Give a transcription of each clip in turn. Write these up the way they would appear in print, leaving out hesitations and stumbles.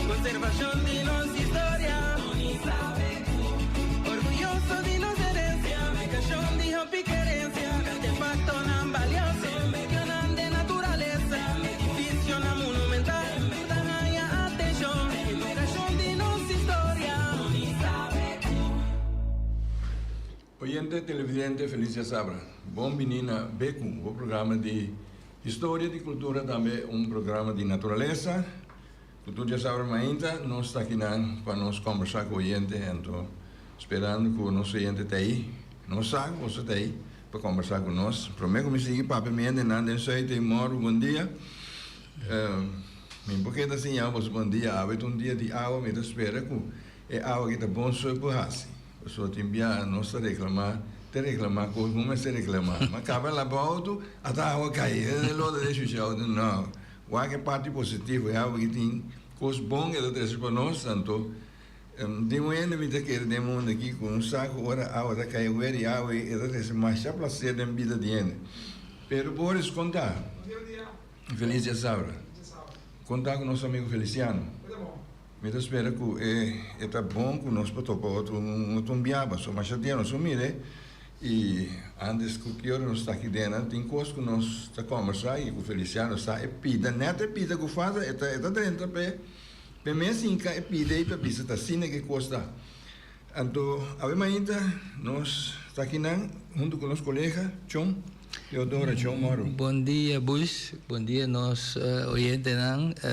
Conservación de nuestra historia, orgulloso de nuestra herencia, educación de hopi querencia, artefacto tan valioso, de naturaleza, edificio monumental, tamaña atención, educación de nuestra historia. Oyente televidente Felicia Sabra, bom menina Beku, o programa de história e cultura também programa de natureza. Cultura Sabra ainda nós está aqui para nós conversar com o oyente, então esperando que o nosso oyente está aí, nós sabe você está aí para conversar com nós. Prometo que me siga para mim não sei tem moro bom dia. Me porque da assim você bom dia, há dia de água me espera que é água que está bom só por assim. Só te enviar nós reclamar como se reclamar, mas acaba lá para alto, até a água cair, logo deixa o chão, não. Qualquer parte positiva é algo que tem coisas boas que deixa para nós, então de manhã me está querendo mundo aqui com um saco, ora a água está caindo e a água é deixa mais chá para ser da vida de gente. Pero por isso contar. Feliz dia Sabra. Contar com nosso amigo Feliciano. Me espera que é bom que nós podemos outro biaba, só mais chateado, só mire. E antes que eu não está aqui dentro, tem coisas que nós está conversando e o Feliciano está é pida, neta pida que faz é dentro para mim assim que é pida e para pisa está assim que custa. Então, ainda nós está aqui junto com os colegas, Chom, Teodora Chom Moro. Bom dia, Bush. Bom dia nós oyentes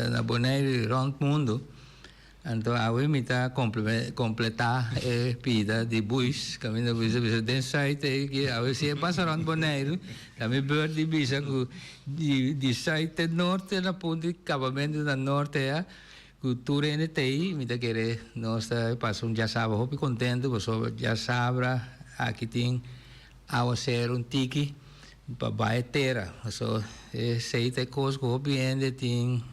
na Bonaire Round Mundo. Então, a me está completar a pida de bus, caminho de bus, tem site que a se passa around Bonaire, também bird de bisa de site norte na ponte de acabamento da norte é cultura NTI, me está querer nós passa já sabe, hope contente, você já sabe aqui tem a ser tiki para baetera, so sei te coisa que hope ainda tem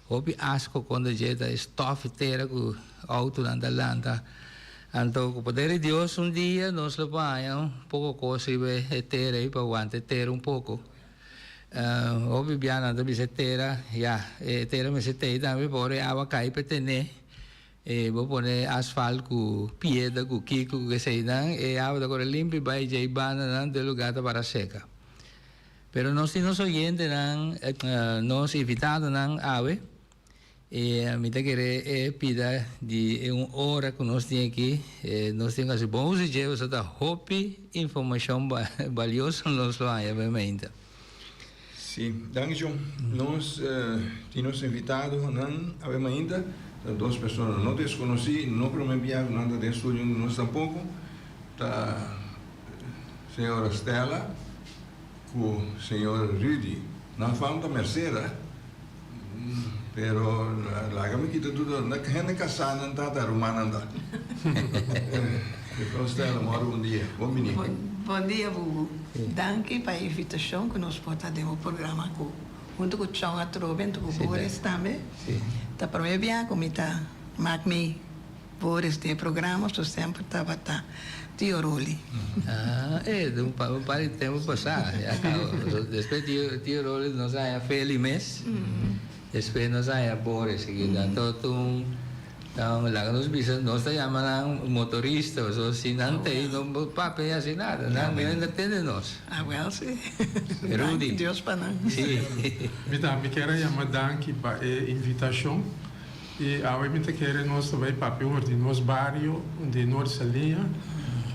hopi asco quando jeta estofa inteira com auto na lanta. Então, com o poder de Deus, dia nós levamos pouco coisa e ter aí para aguentar ter pouco. Hopi biana da bisetera, já ter me setei também por água cair para ter vou pôr asfalto com pedra, com kiko, que sei não, e água da cor limpa vai já ibana de lugar para seca. Pero nós temos oyentes nós evitado não ave. E a mim tá querer pida de hora que nós temos aqui, nós temos assim bons dias, você tá hope informação valiosa nós lá obviamente. Sim, danke nós tínhamos invitado obviamente duas pessoas não desconheci, não para me enviar nada de estúdio nós tampouco, tá senhora Stella, com o senhor Rudy, na falta Mercedes. Pero lá kami kita tudo na kena kasana tata rumana nda. Depois dela moro dia. Bom dia, Bubu. Danke para a invitação que nós podemos o programa com junto com o Chão Atroben, com o Boris também. Tá para mim bem como está. Magmi Boris de programa, só sempre estava tá Tio Roli. Para tempo passar, depois Tio Roli nós aí feliz mês. Depois nós aí Boris aqui, então lá nos bisa nós chamamos motorista, ou se não tem não papel assim nada, não me entende nós. Well, sim. Rudy. Deus para nós. Sim. Me quero chamar danke para a invitação e a me quero nós também papel de nosso bairro de nossa linha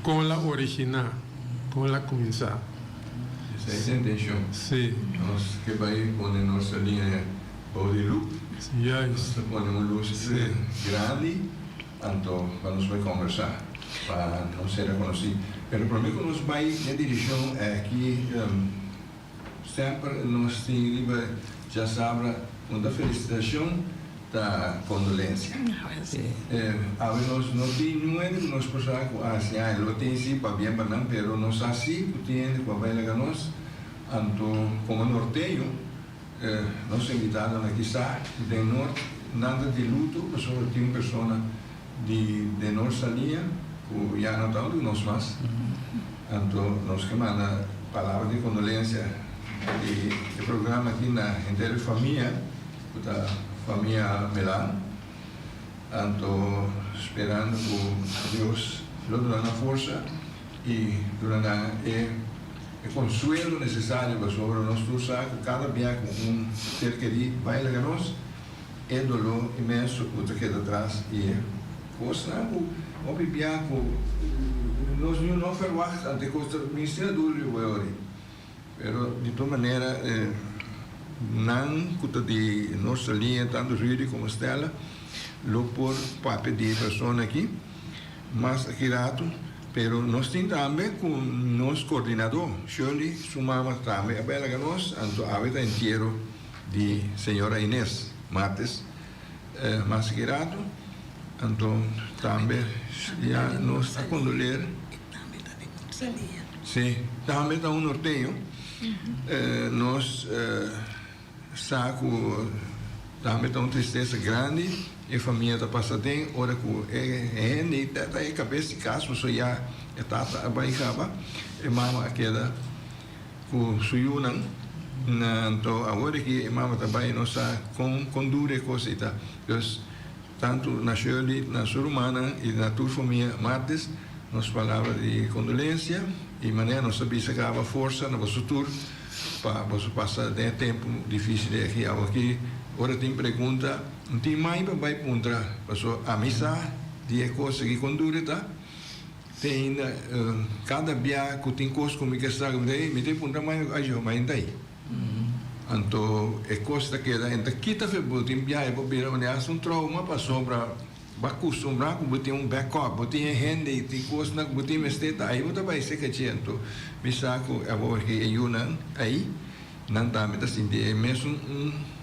com a original, com a começar. Essa é a intenção. Sim. Nós que vai pôr nossa linha de luz. Yes. Nós põemos luz grande, então vamos vai conversar para não ser reconhecido. Mas para mim que nós vai na direção é que sempre nós temos já sabe uma felicitação da condolência. Nós não temos nós passamos assim, eu tenho sim para bem para não, pero nós assim temos para vai legal nós, então como norteio nós invitados aqui está de norte nada de luto, só tinha uma pessoa de nossa linha ya no tanto nos más. Entonces, nos que manda palabra de condolencia y el programa aquí en la entera familia, la familia Melán. Entonces, esperando que Dios lo dé una fuerza y el consuelo necesario para sobre nosotros, cada día con un ser querido, baila que nos, el dolor inmenso que queda atrás y cosa o vivia nós não fervamos ante costa ministério do hoje pero de toda maneira não cuta de nossa linha tanto Rui como Stella lo por papel de pessoa aqui mas aqui rato pero nós temos também com nosso coordenador Shirley sumamos também a bela que nós anto a vida inteiro de senhora Inês Mates mas aqui rato então também já nos está condoler sim também está norteño nós saco também está uma tristeza grande e a família está passando ora com e tá a cabeça de caso só já está abaixava e mama aquela com suyunan então agora que mama também nós com dure coisa tá tanto na Shirley, na sua humana e na tua família Mates, nos palavras de condolência e maneira nós sabemos que há força no vosso futuro para você passar de tempo difícil de aqui. Agora tem pergunta, não tem mais para vai contra, para a missa de coisa que conduz tá. Tem cada dia que tem coisa como que está, me tem pergunta mais ajo mais daí. Então, é coisa que era entre quinta febre, tem viagem para virar um trauma para sobra, para acostumar com botar backup, botar rende, tem coisa na botar mesteta, aí você vai ser que tinha, então, me saco agora que eu não aí, não dá me assim de mesmo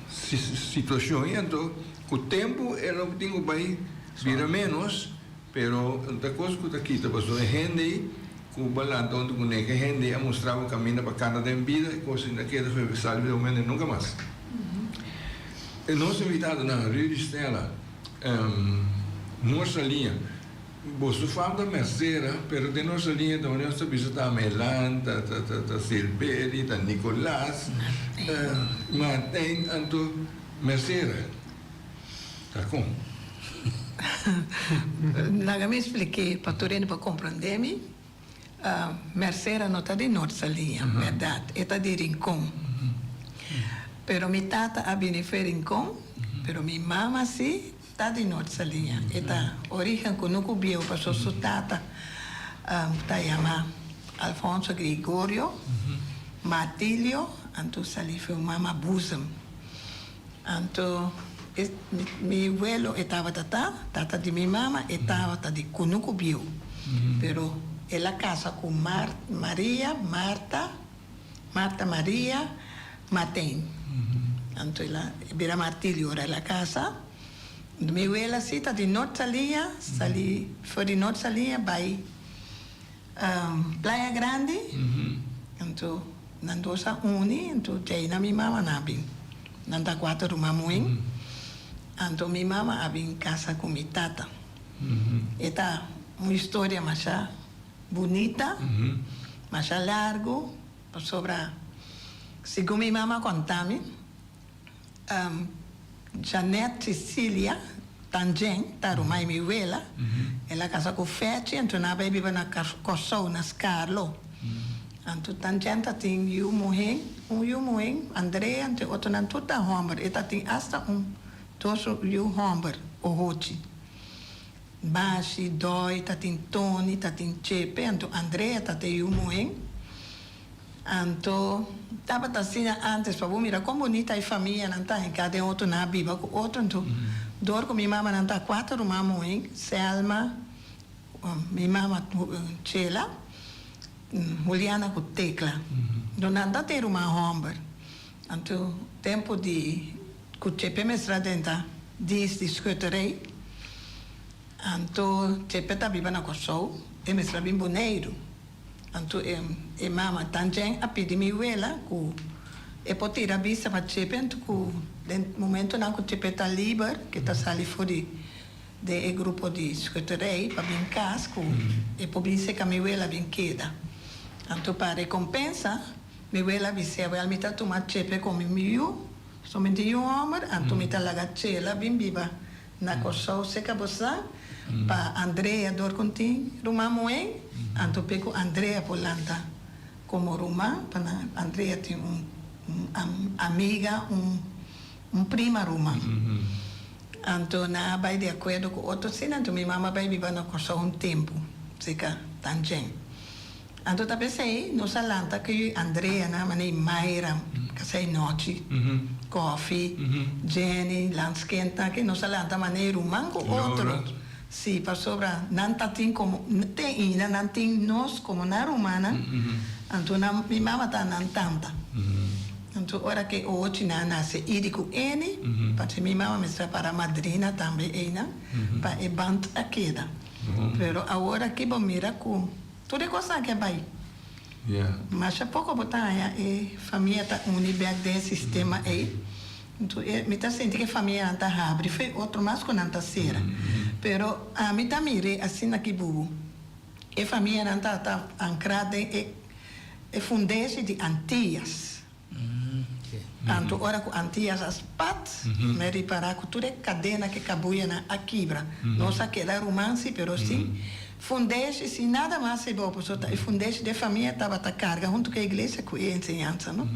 situação, então, com o tempo ela tem que vai virar menos, pero outra coisa que está quita, para sobre rende com o balanço onde com que gente a mostrar o caminho para cada vida e coisa naquela foi salve o menos nunca mais. E nós invitado na Rio de Stella nossa linha você fala da Merceira, pero de nossa linha também nós visita a Melan, da Silveri, da Nicolás, Martin, então Merceira, tá com? Naga me expliquei para Torino para compreender-me. Merceira não está de nossa linha, verdade, está de Rincón. Pero mi tata a benefer Rincón, pero mi mamá sí está de nossa linha. Está origen que nunca viu, passou sua tata, está chamada Alfonso Gregorio, Martílio, então ali foi mama Busam. Então, mi abuelo estava tata de mi mamá, estava de que nunca viu. Pero ela casa com Maria, Marta Maria, Martin. Então ela vira Martílio, ora ela casa. Mi abuela sim está de nossa linha, sali foi de nossa linha, vai Praia Grande. Então nandosa uni, então tem na mi mama nabi, nanda 4 mamuin. Então mi mama abin casa com mi tata. Esta uma história mais bonita, mais largo, sobre segundo mi mama contame, Janet Cecília Tangent, tarumai mi abuela, ela casa com Fete, então na baby na Cossou, na Scarlo. Então Tangent tem eu morrer, André, então outro não tudo a Homber, eta tem hasta toso eu Homber, o Hoti. Baixi, Doi, tem Tony, tem Chepe, então André, tem eu morrer. Então, estava assim antes, para você mirar como bonita a família, não está em cada outro na Bíblia, outro, então, dor com minha mamãe, não está 4 mamães, Selma, minha mamãe, Chela, Juliana com Tecla. Então, não está ter uma Homber. Então, tempo de, com Chepe mestra dentro, diz de escuterei, então, Chepe está viva na Cossou, e mestra bem boneiro. Então, a mama também a pedir minha abuela que pode tirar a vista para Chepe, no momento não que Chepe está livre, que está saindo fora de grupo de escuterei para bem casco e por bem se camiuela bem queda. Então para recompensa, me vela bise vai almita tomar chepe com miu, somente homem, então me tá laga chela bem viva na coção seca bossa, para Andrea dor contin, ruma moen, então pego Andrea polanta como ruma, para Andrea tem amiga, prima ruma. Então na vai de acordo com outro sina, então minha mama vai viver na coção tempo, seca tangent. Então tá pensei, nos alanta que Andrea na maneira Mayra, que sei noite, coffee, Jenny, lanskenta que nos alanta maneira manco outro. Sim, para sobra não tem como tem ainda não tem nós como na romana. Então na minha mama tá não tanta. Então hora que hoje na nasce idico N, para minha mama me para madrina também ainda, para e band a queda. Pero agora que bom mira com tudo é coisa que vai. Mas há pouco botar a família tá uniberg de sistema aí. Então me tá sentindo que a família não tá abre, foi outro mais que não tá sera. Pero a mim tá mire assim aqui bubu. A família não tá ancrada e fundece de Antillas. Então ora com Antillas as pat, me reparar que tudo é cadena que cabuia na quebra. Não sei que era romance, pero sim. Fundeixe, se nada mais se bom, e fundeixe de família estava a carga junto com a igreja com a ensinança, não?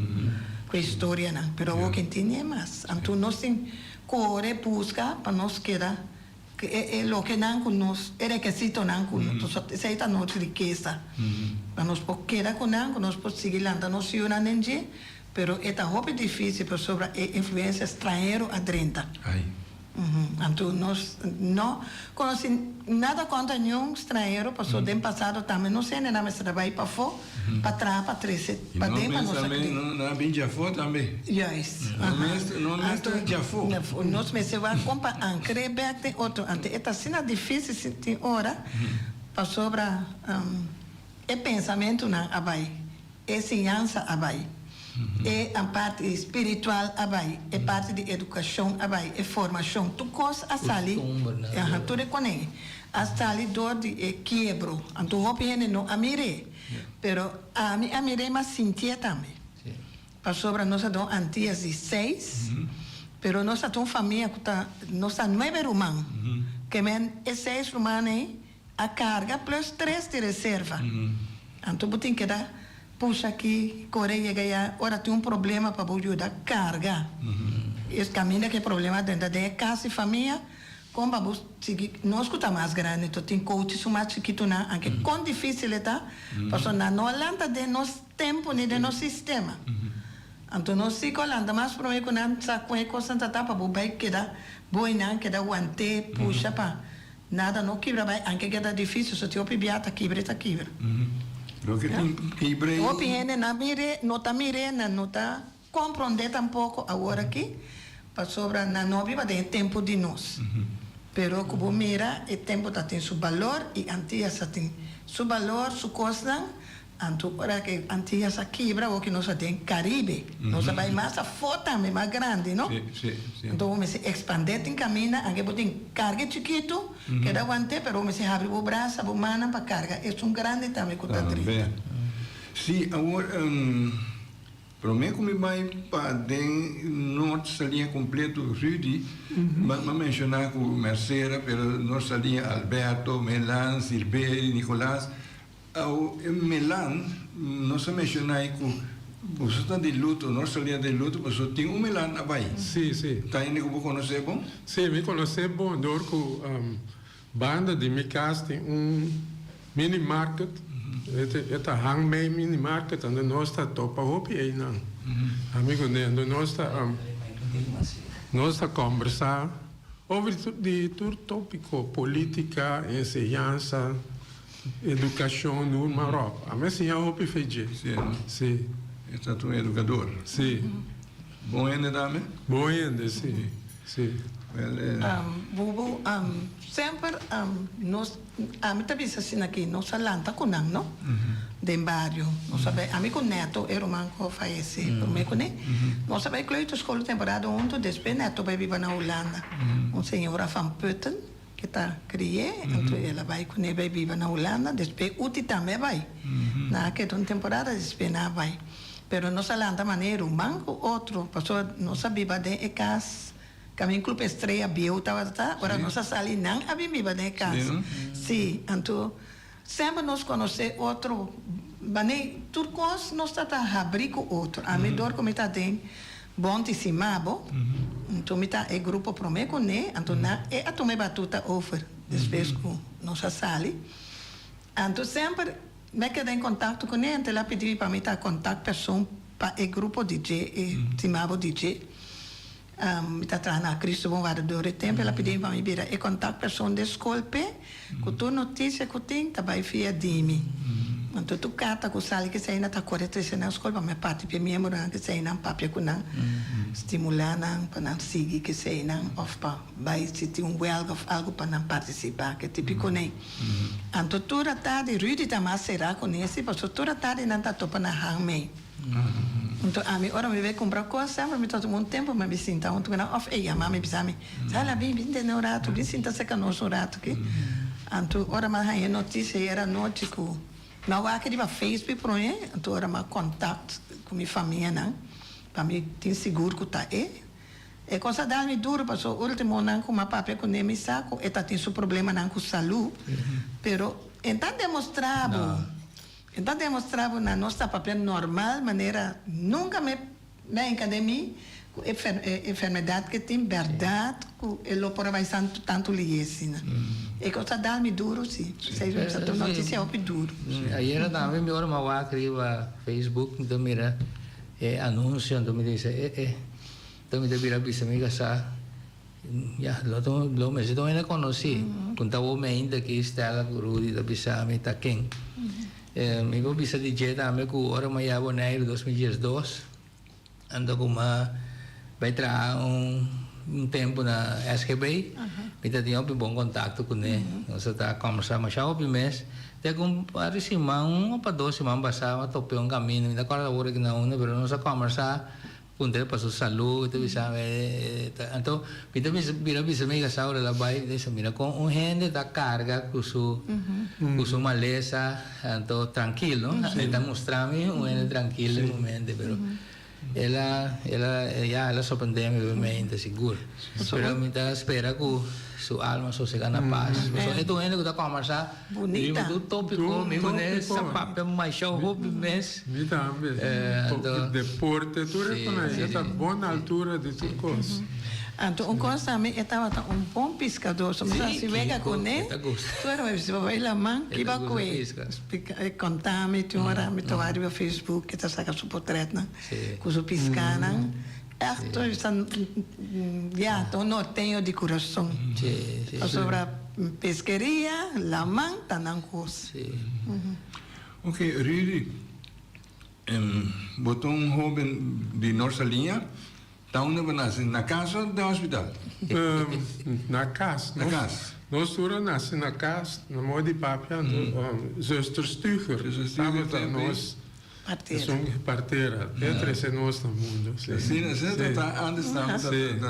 Com a história, não? Pero o que tinha mais. Então nós temos corre busca para nós querer que é o que não nós é requisito não com nós, essa é a nossa riqueza. Para nós querer com nós podemos seguir lá, nós se unam em dia, pero é tão difícil por sobre a influência estrangeira adrenta. Então, nós não conhecemos nada contra nenhum estrangeiro, passou do passado também, não sei, nem se trabalha para fora, para trás, para trás, para dentro, para nós aqui. Não é bem de fora também? Yes. Não é de fora? Nós me se vai comprar ancreber, tem outro, esta cena difícil, tem hora, para sobre é pensamento não abai, é ciência abai. É a parte espiritual abai, é parte de educação abai, é formação. Tu coisa a sali, tu reconhece. A sali dor de quebro, tu hopi hene no amire, pero a mim amire mas sentia também. Para sobre nós dão Antillas de 6, pero nós temos família que tá, nós 9 romanos, que men é 6 romanos a carga plus 3 de reserva. Então botem que dar puxa aqui, Coreia ganha, ora tem problema para ajudar carga. Esse caminho que é problema dentro da casa e família, como vamos seguir, nós que tá mais grande, então tem coaches mais chiquito na, anche com difícil está, porque não alanta de nosso tempo nem de nosso sistema. Então nós se colanda mais problema que não sabe com a coisa tá para bobai que dá, boi não que dá guante, puxa para nada não quebra, anche que dá difícil, se te opibiata quebra. Lo que quebrei. O piene na mire, não tá mirando, não tá compreender tampouco agora aqui, para sobra na nove vai ter tempo de nós. Pero como mira, o tempo tá tem seu valor e Antillas tem seu valor, sua coisa. Então, agora que Antillas quebra, o que nós tem Caribe, nós vai mais a foto também mais grande, não? Sim. Então, vamos se expandir em caminho, aqui tem carga chiquito, que dá aguante, pero vamos se abrir o braço, a mão para carga. É grande também que está dentro. Sim, agora, para mim, como vai para dentro, não salinha completo, Rudy, mas mencionar com Mercedes, pero não salinha Alberto, Melan, Silveira, Nicolás. Em Melan, nós mencionamos que você está de luto, nós saímos de luto, você tem Melan na Bahia. Sim. Está indo que você conhece bom? Sim, me conhece bom, dor que banda de minha casa tem mini market, é handmade mini market, onde nós está topa hopi aí não. Amigo, onde nós está conversar sobre tudo tópico, política, ensinança, educação no Marrocos. A minha senhora hopi fez Sim. Está tu educador? Sim. Bom ainda, dame? Bom ainda, sim. Bubu, sempre nós, a mim também assim aqui, nós falamos com não? De bairro, nós sabemos, amigo neto, era um que faleceu, por mim, nós sabemos que a escola temporada ontem, depois neto vai viver na Holanda, senhora van Putten, que está crié, então ela vai com ele vive na Holanda, depois Uti também vai. Na que uma temporada depois não vai. Pero não se lanta maneira um banco outro, passou não sabia de casa. Kami club estreia bio tá, ora não se sali não a viva de casa. Sim, então sempre nos conhecer outro, bane turcos nós está a abrir com outro. A melhor como está tem bom te simabo. Então me tá é grupo promeco né, então na é a tomar batuta over depois com nossa sali. Então sempre me quedei em contato com ele, ela pediu para mim estar contato pessoa para o grupo DJ, simabo DJ. Me está trazendo a Cristo bom varador de tempo, ela pediu para mim virar e contato pessoa de escola, com tua notícia que tem, tá vai via Dimi. Então tu cata com sali que sai na tá correto na escola, mas parte para minha morar que sai na papel com não estimular não para não seguir que sai não ou para vai se tem algo para não participar que típico nem. Então toda tarde Rudy tá mais será com esse, porque toda tarde não tá topa na hangmei. Então a mim ora me veio comprar coisa, sempre me todo muito tempo, mas me sinta um tudo na off e a mãe me sabe, sala bem de no rato, me sinta se que nosso rato que. Então ora mas aí notícia era noite com não há aquele Facebook por aí, então ora mais contato com minha família não, para mim tem seguro que tá é coisa dá me duro, porque o último não com uma papel com nem saco, e tá tem seu problema não com saúde, pero então demonstrava na nossa papel normal, maneira nunca me encademi enfermidade que tem verdade, que ele por vai tanto liesina. E coisa dá-me duro, sim. Vocês vão notícia é duro. Ayer também me ora mau escreva Facebook, então mira anúncio, então me diz então me devia bisa me gastar. Ya, lo me sido ainda conheci. Quando eu me ainda que estava Rudy da bisa me tá quem. Me vou bisa DJ também com ora mais a Bonaire 2012. Ando com uma vai trazer tempo na SKB. Me tá tendo um bom contato com ele. Nós está conversando mais ao mês. Tem com para cima para 2 semanas passar tope caminho. Me dá agora hora que não, mas nós a conversar com ele para sua saúde, tu sabe. Então, mira me gastar hora lá vai, deixa mira com gente da carga com sua maleza, então tranquilo, está mostrando-me gente tranquilo no momento, pero ela sorprendeu-me obviamente, seguro. Pero me está espera que sua alma sossega na paz. Então ele que está conversar, bonita, do tópico, me conhece, papel mais show, hobby mês. Me também. Deporte, tudo é com aí, está boa altura de tudo coisa. Então, coisa também, estava bom pescador, mas se vega com ele, tu era se vai lá man, que vai com ele, contar-me, tu ora, me tovar no Facebook, que está sacando seu portrait, né, com o piscana, tô nortenho de coração, sobre a pesqueria, la man, tá na coisa. Ok, Rudy, botou jovem de nossa linha. Então, na casa ou no hospital? Na casa. Na casa. Nós nascemos na casa, na moda de papel, zuster Stuger. Samen met nós. Parteira. Entre nós no mundo. Sim, antes estamos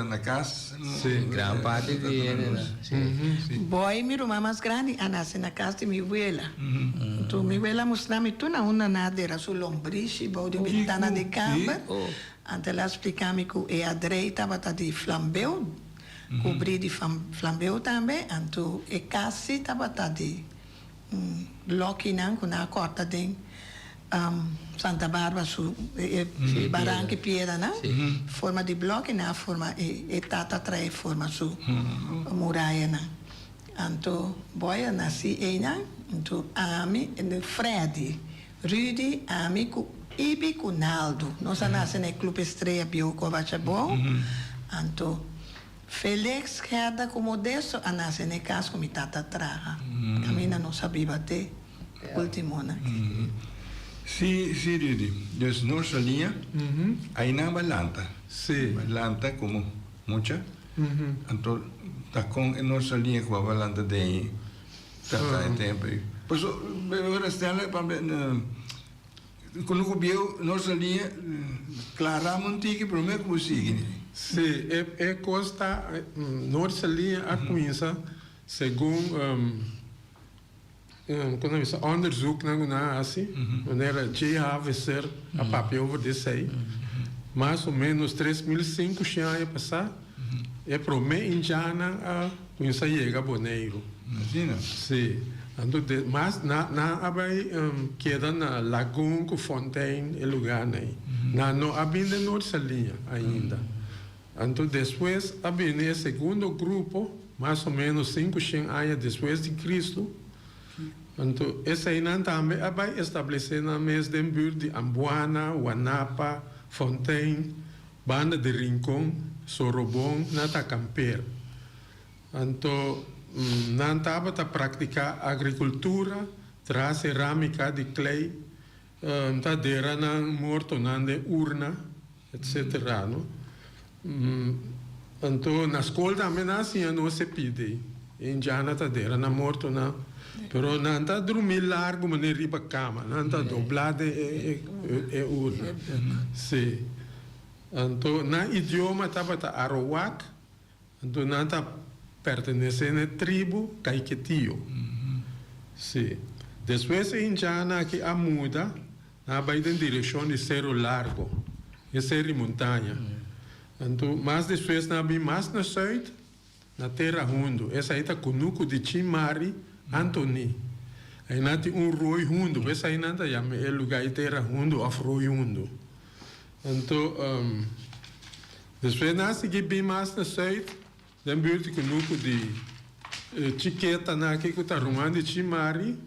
na casa. Sim. Gran parte de ele. Boy, minha irmã mais grande, nasce na casa de minha abuela. Então, minha abuela mostrava-me tudo na uma nadeira, sua lombriz, boa de ventana de câmara. Ante ela explicar-me que a direita estava de flambeu, cobrir de flambeu também, então a casa estava de bloco não, com a corta de Santa Bárbara, barranca e pedra, não? Forma de bloco, na forma e tata traz forma su muralha, não? Então, boia nasci aí, não? Então, ami, Fred, Rudy, ami Ibi Cunaldo, nós nascemos no Clube Estreia Biocovacha bom, então Felix Herda como desse, a nascer na casa com minha tata traga, caminha não sabia bater, último né. Sim, Rudy, dus nossa linha, aí na balanta, balanta como muita, então tá com nossa linha com a balanta de tá tempo, pois agora está lá para quando eu vi nossa linha, claramente que problema como sigue. Sim, é costa nossa linha a começa según onderzoek naar una assim, wanneer JHVC a papel over desse aí, mais ou menos 3.500 anos passar, é para mim indiana a conhecer chega Bonaire. Imagina. Sim. Mas na abai queda na Lagoon com Fontaine e lugar aí. Na não abinde nossa linha ainda. Então depois abinde o segundo grupo, mais ou menos 500 anos depois de Cristo. Então esse aí não também abai estabelecer na mês de buurt de Ambuana, Wanapa, Fontaine, Banda de Rincón, Sorobon, Nata Camper. Então não estava a praticar agricultura, traz cerâmica de clay, tá dera na morto na de urna, etc. Então na escola também assim não se pede, em jana tá dera na morto na, pero não tá dormir largo mas nem riba cama, não tá doblada é urna, sim. Então na idioma estava tá Arawak, então não tá pertenecendo à tribo Caiquetío. Sim. Depois em Jana que a muda, vai em direção de Cerro Largo, e Cerro Montanha. Então, mas depois na bem mais na sul, na Terra Hundo, essa aí está Cunuco de Chimari, Antoni. Aí na tem Roi Hundo, essa aí não chama é lugar de Terra Hundo, Roi Hundo. Então, depois na seguir bem mais na sul, dan buurt ik genoeg die chiqueta na que está arrumando de Chimari,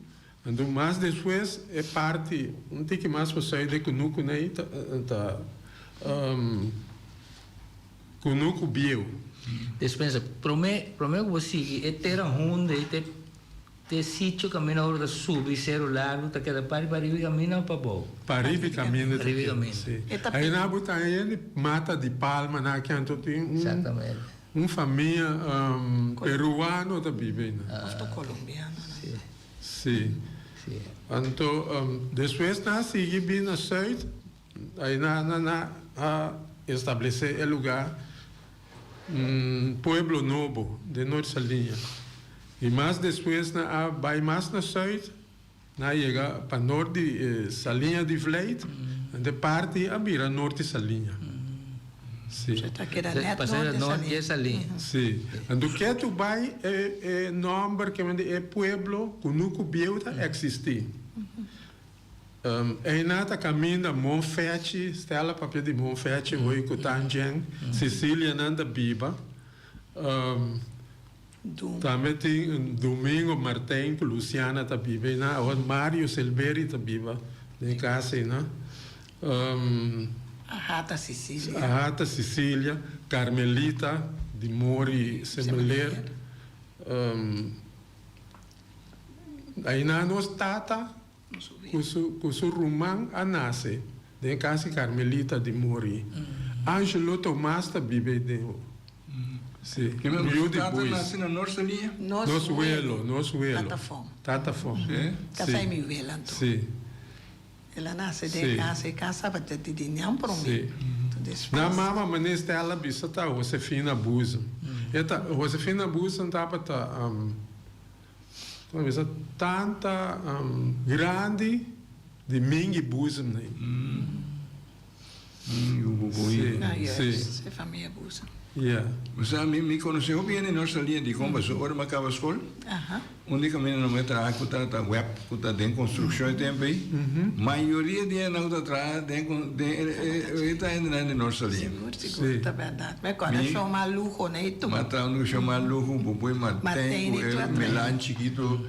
então mais depois é parte tem que mais você de conuco né tá conuco bio. Despensa, promete que você é ter onde te sítio caminho hora da subir celular, tá que da para caminho para bom. Para caminho. Aí na botar aí mata de palma na que anto tem exatamente. Família peruano da vivendo. colombiano. Sim. Então, depois na seguir bem na sul, aí na estabelecer o lugar Pueblo Novo de nossa linha. E mais depois na vai mais na sul, na chega para norte Salinha de Vleit, de parte a vira norte Salinha. Sim. Passar norte essa linha. Sim. Do que tu vai é nome que é pueblo Cunuco Biuta existe. É nada caminho da Monfete, Stella papel de Monfete, oi Kutanjeng, Sicília nanda biba. Também tem Domingo Martin, Luciana tá biba, na o Mário Silveri tá biba, de casa, né? A Rata Sicília. A Rata Sicília, Carmelita, de Mori Semeler. Aí na nossa tata, com o Rumang a nasce, de casa Carmelita de Mori. Angelo Tomás da Bibe de sim. Que meu tata nasce na nossa linha? Nosso vuelo. Tatafom. Casa mi vela. Sim. Ela nasce de casa para ter dinheiro para mim. Na mama manesta ela bisa tá Josefina Busa. Eta Josefina Busa estava tanta grande de mingi Busa né. Sim. É família Busa. Yeah. Você me conheceu bem na nossa linha de compras, agora me acaba a escola. Onde caminho não me traz, que está web, que está em construção também. Maioria de não está atrás, está ainda na nossa linha. Seguro, é verdade. Mas quando chama luxo, né? Mas está no chama luxo, depois mantém, melan chiquito,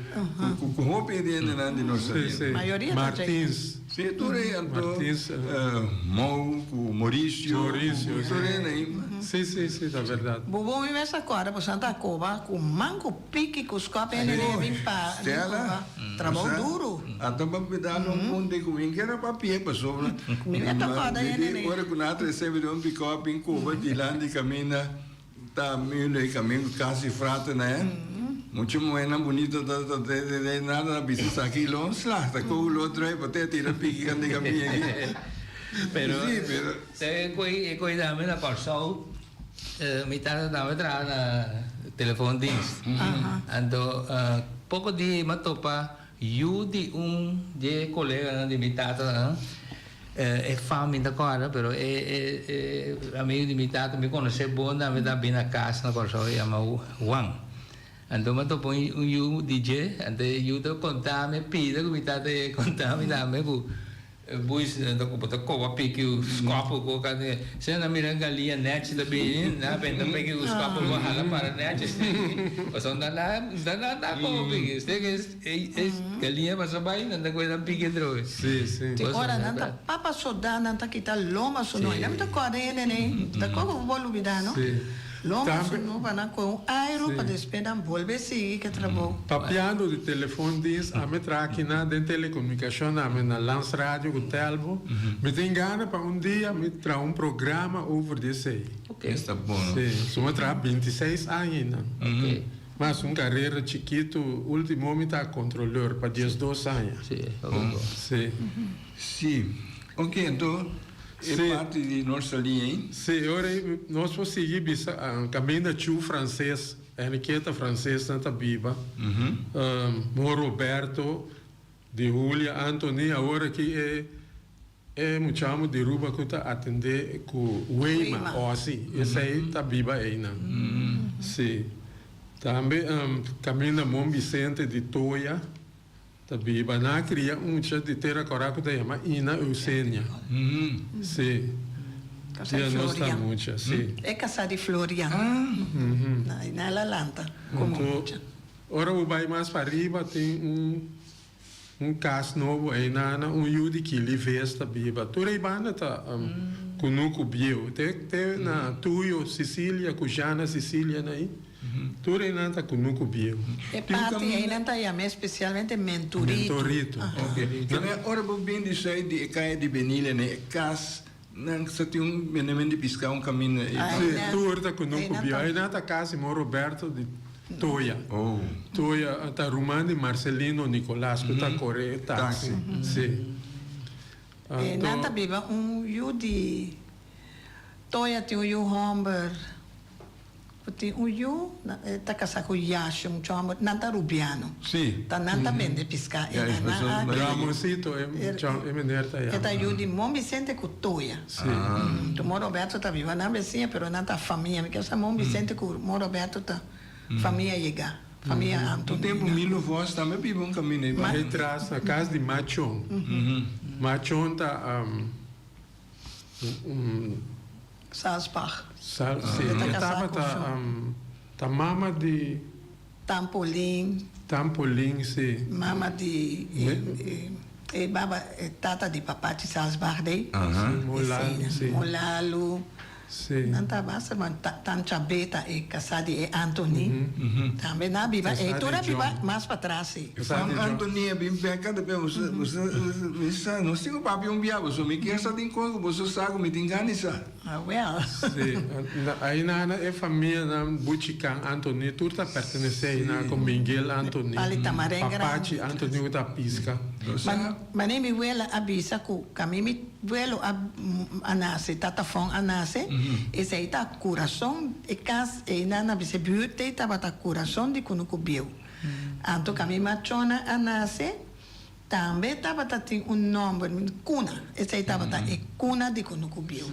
com roupa ainda na nossa linha. Maioria Martins. Sim, tudo aí, Martins, Mou, Maurício, Sim, é verdade. Bubu me essa agora para Santa Coba com manco pique com os copos ele vem para trabalho duro. Até para pegar um ponto de comida que era para pie para sobre. Me meta agora ele. Agora com nada recebe um pick-up em Cuba de lá de caminho tá meio caminho quase frata né. Muito moena bonita de nada na bicicleta aqui longe lá tá com o outro aí para ter tirar pique quando de caminho aqui. Pero te cuidame la persona mitad de la otra telefoondienst. Ando pouco de matopa de de colega de mi tata é fama da cara, pero é amigo de mi tata me conhece bom na me dá bem na casa na coisa chama Wang. Ando matopa DJ, ando eu contar me pida que mi tata contar me dá me buis da computador com a pique o scopo com a se na mira galinha net da bem na bem da pique o scopo vai hala para net o som da com pique este que galinha passa bem na coisa pique droga sim ora nanta papa soda nanta kita loma sono ina mita kore ne da ko bolu bidano loma sono para com aero para despedar volve sim que trabalho papiando de telefone diz a me traquina de telecomunicação a me na lance rádio com telvo me tem gana para dia me tra programa over desse aí ok está bom sim só tra 26 anos ok mas carreira chiquito último me tá controlador para 12 anos sim ok então é parte de nossa linha, hein? Sim, agora nós vamos seguir o caminho da tio francês, a etiqueta francesa na Tabiba, Roberto, de Julia, Antoni, agora que muito chamo de Ruba que está atender com Weima, ou assim, esse aí Tabiba aí, não? Sim. Também caminho da Mom Vicente de Toia, Tabiba, na cria chá de terra coraco da chama Ina Eusênia. Sim. Dia não está muito, sim. É casa de Florian. Na Lalanta. Ora o vai mais para arriba tem caso novo aí na Yudi que lhe fez Tabiba. Toda a banda tá com nuco bio. Tem na Tuyo Sicília, Cujana Sicília aí. Tudo aí não está com nuco bio. É parte aí não está aí, especialmente mentorito. Ok. Também ora bem de sair de caia de Benilha né, cas não se tem benefício de piscar caminho. Sim, tudo está com nuco bio. Aí não está casa de Roberto de Toia. Toia está Romano Marcelino Nicolás que está correto táxi. Sim. Não está viva de Toia tem Humber. Tem tá casado com Yasho, chama Nanta Rubiano. Sim. Tá Nanta vende piscar. Ramosito é menor tá aí. É tá de Mom Vicente com Toia. Sim. Tu Moro Roberto tá viva na vizinha, pero Nanta família, porque essa Mom Vicente com Moro Roberto tá família chegar. Família Antônio. O tempo Milo Voz também vive caminho aí. Mas atrás na casa de Machon. Machon tá Salzbach. Tá mama de Tampolim, sim. mama de baba tata de papá de Salzbach dei. Molalo. Sim. Não tá basta, mas tanta beta e casada e Antoni. Também na biba e toda biba mais para trás sim. Antoni é bem pecado, você não sei o papi biabo, você me quer só tem coisa, você sabe me tem ganisa. Well. Sim. Aí na é família na Butican Antoni, tudo tá pertence aí na com Miguel Antoni. Papachi Antoni que tá pisca. Mas nem me vuela a bisa com caminho vuelo a nasce tatafon a nasce esse aí tá coração e cas e na bisa beauty tá bata coração de kunuku bio anto caminho machona a nasce também tá bata tem nome cuna esse aí tá bata é cuna de kunuku bio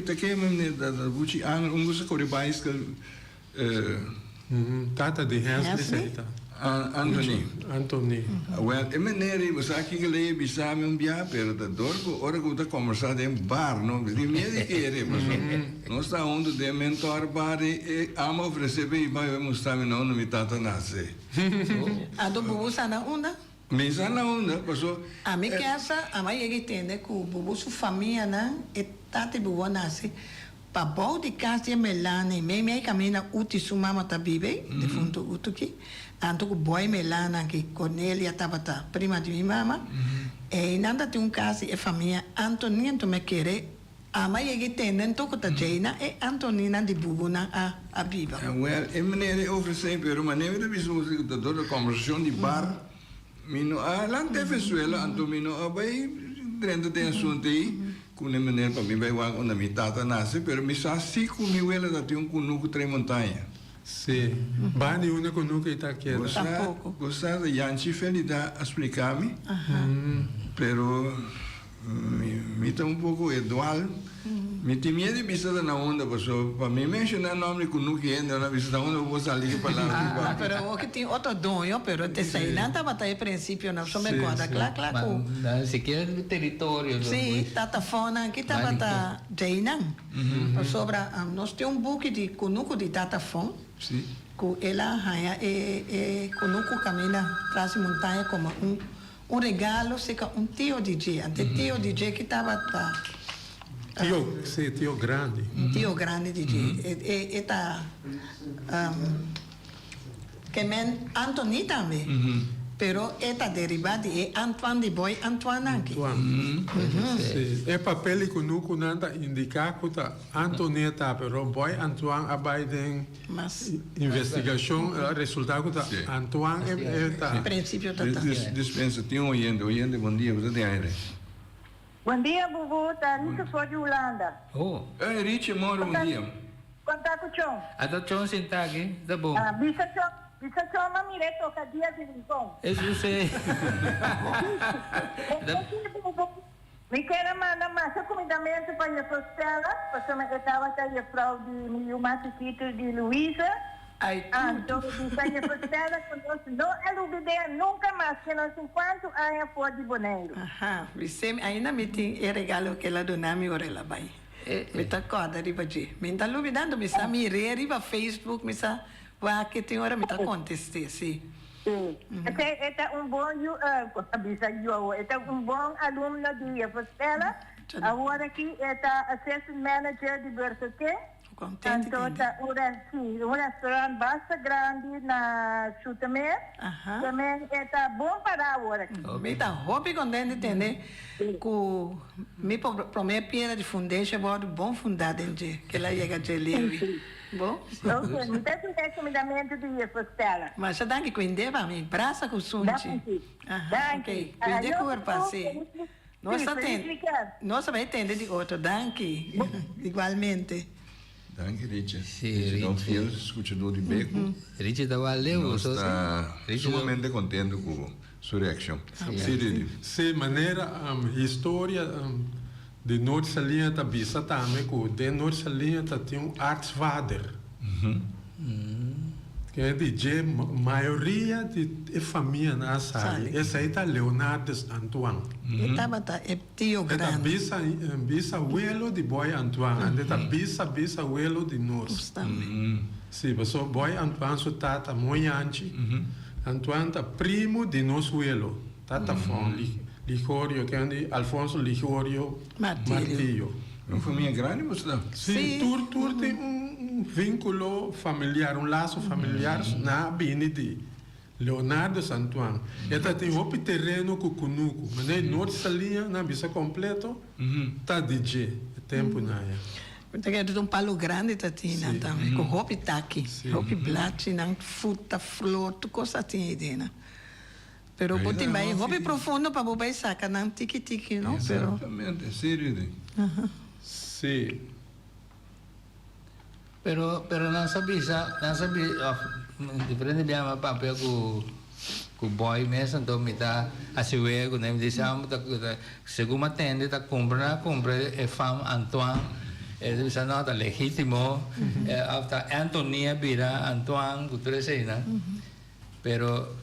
te que me da buchi ang gosto com o país que tata de Hensley tá Antoni. Well, é maneira, você aqui que lê bisa me bia, pero da dorco, ora que tá conversando em bar, não? De medo que é, mas nós está onde de mentor bar e ama oferecer bem, vai mostrar não me tata nasce. A do bubu sana onda? Me sana onda, passou. A mim que essa, a mãe ele entende que o bubu sua família, né? E tata bubu nasce. Pa bom de casa de melana e meio caminha uti sua mama tá vive, de fundo utuki. Anto o boy melana que Cornélia estava prima de minha mama e nada tem caso e família Antonina tu me querer a mãe que tem dentro que tá Jaina e Antonina de Bubuna a viva. Well, é maneira oferecer pero maneira de bismo da toda conversação de bar mino lá na Venezuela Antonino vai dentro de assunto aí com maneira para mim vai onde minha tata nasce pero me sa si com minha ela da tem kunuku três montanha. Sim. Bani una com nunca está queda. Tampouco. Gostar de Yanchi Felida explicar-me, pero me está um pouco igual. Me tem medo de pisar na onda, pessoal. Para mim mencionar nome que nunca entra na pisar onda, eu vou sair para lá. Pero o que tem outro dono, pero te sei não estava até princípio não só me conta, claro. Mas sequer o território. Sim, tata fona, que estava tá Jainan. Sobre nós temos book de kunuku de tata fon. Sim. Que ela raia kunuku caminha traz montanha como regalo, seca tio DJ, ante tio DJ que estava Tio grande. Tio grande DJ. Eta que men Antoni também. Pero eta derivada é Antoine de Boy Antoine aqui. Sim. É papel que nunca nada indicar que tá Antonieta, pero Boy Antoine abaixo Mas investigação, resultado que tá Antoine é tá. princípio tá. Dispensa, tem oyente, bom dia, você tem aire. Bom dia, Bubu. Tá Rita sou de Holanda. Oh, Ei, Richie, mora bom dia. Contato com o Chong. ato chon sintagi, tá bom. Bisa Chong, mamire toca dia de Lincoln. Eu sei. Me quero mandar mais comidamento para a Costela, porque eu estava com a frau de Massaquito de Luísa. Ai, Então, a Costela, não é obediência nunca mais, que nós enquanto a for de Boneiro. Aha, você ainda me tem regalo que ela dona me ora lá vai. Me tá corda riba de. Me tá duvidando, me sa me riba Facebook, me sa wa que tem hora me tá conteste, sim. Sim. Este é bom, bom aluno de Costela. Agora aqui está assistant manager de Bertete. Contente. Então, um restaurante bastante grande na Chutamé. Também está bom para agora. Me tá hobby contente entender que me promete piada de foundation pode bom fundado em que ela chega de levi. Bom? Ok, me tem recomendamento de Costela. Mas já dá que cuidar para mim, braça com sunti. Ok, cuidar com o passe. Nossa vai entender de outro, danke. Igualmente. Danke, Richie. Sim, Não fiel escutador de Beco. Richie estava leu, Está sumamente contente com sua reação. Sim, Richie. Se maneira história de Noord-Salinha tá bisa também que de Noord-Salinha tá tem artsvader. Que é de maioria de família na sala. Essa aí tá Leonardo Antoine. Estava é tio grande. Bisa abuelo de Boy Antoine. Ande tá bisa abuelo de nós. Sim, passou Boy Antoine sua tata moiante. Antoine tá primo de nosso abuelo. Tata fon Ligorio, que é Alfonso Ligorio Martillo. Uma família grande, você? Sim, tur tem vínculo familiar, laço familiar na bini de Leonardo Antoine. Ela tem outro terreno com Cunuco, mas nem Noord-Salinha, na bisa completo, tá DJ, tempo na é. Então é um palo grande tatina também, com roupa taqui, roupa blate, não fruta, flor, tu coisa tinha ideia. Pero botem bem, roupa profundo para botar saca, não tiki não, pero. Exatamente, sério. Sim. Pero não sabia, diferente de uma papel com boy mesmo, então me dá a seguir, quando me disse, segundo atende, tá compra é fam Antoine, ele disse não, tá legítimo, after Antonia vira Antoine, que tu sei, né? Pero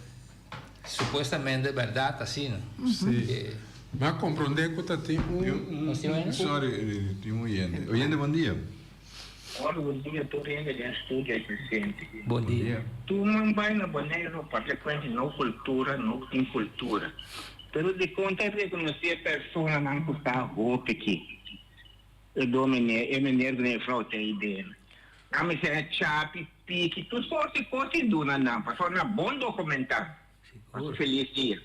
supuestamente é verdade assim, né? Sim. Mas compreender que tá tem Sorry, tem oyente. Oyente, bom dia. Olha, bom dia, estou indo de estúdio recente. Bom dia. Tu não vai na Boneiro, praticamente não cultura, não tem cultura. Pero de conta reconhecer a pessoa não que está roupa aqui. Eu me nervo nem frau tem ideia. A me ser chape, pique, tudo só se fosse duna não, para só na bom documentar. Feliz dia.